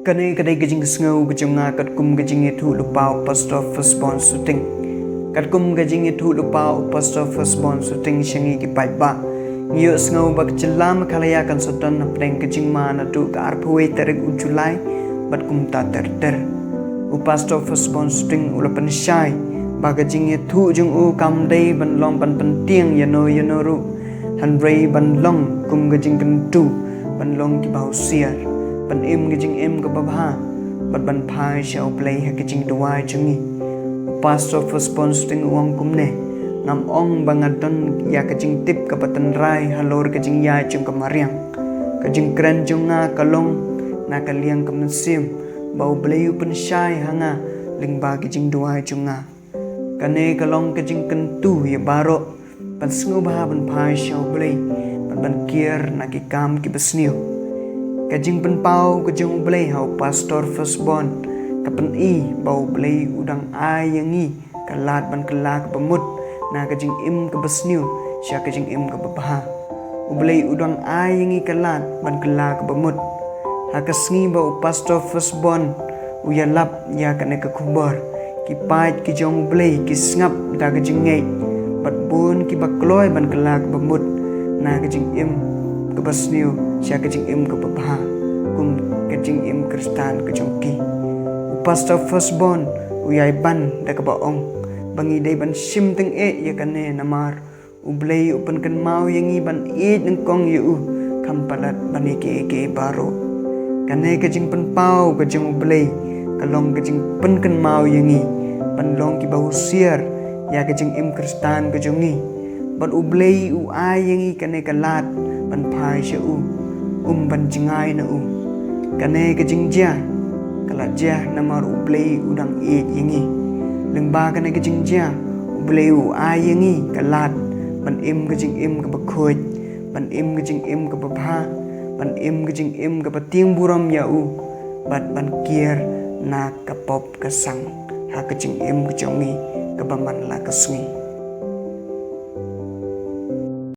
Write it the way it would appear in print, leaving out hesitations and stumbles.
Kanay kaday gajing sngaw gajing nga katkum gajing itu lupaw post office bond shooting. Katkum gajing itu lupaw post office bond shooting syangi kipai ba. Ngiyo sngaw bak jelam kalaya kan soton na pleng gajing mana tu ka arpuwe terik ujulay bat kumta ter. U post office bond shooting ulapan syai. Ba gajing itu jung u kamday ban long ban penting yano ru. Hanray ban long kum gajing kentu ban long kibaw siar. Ban im gajing im ke babha bat ban phai shau play ha gajing duai chungi past of response ting uang kumne ngam ong bangadon ya gajing tip ke batan rai halor gajing ya chung ke mariang gajing kren junga kalong na kaliang ke mesim bau blayu pen syai hanga lingba gajing duai chunga kane kalong gajing kentu ya barok ban sngu ba ban phai shau play ban kier na ki kam ki besniu Kajing penpau kajing ublay hau pastor firstborn kapan i bau blay udang ayangi kalat ban kelak pemut na kajing im ke besniu sya kajing im ke bebaha ublay udang ayangi kalat ban kelak pemut hakasngi bau pastor firstborn uyalap ya kane ke kubor kipait ki jong ublay ki sngap da kajing ngai bat bun ki bakloy ban kelak pemut na kajing im ke besniu sya kajing im ke bebaha kum kajing im kristan kajongki upasta firstborn uyai ban da ka baong bangi dai ban sim teng e ya kane namar ublay upan kan mau yangi ban e nang kong yu kampalat bani ke baro kane kajing pen pau kajing ublay kalong kajing pen kan mau yangi ban long ki bau siar ya kajing im kristan kajongi ban ublay u ayangi kane kalat ban phai sha ban jingai na kane kajing jia kalat jia namar ublay udang e yangi lengba kane kajing jia ublay u ayangi kalat ban im kajing im ka bakhoy ban im kajing im ka babha ban im kajing im ka pating buram ya bat ban kier na kapop kasang ha kajing im kajongi ka baman la kasngi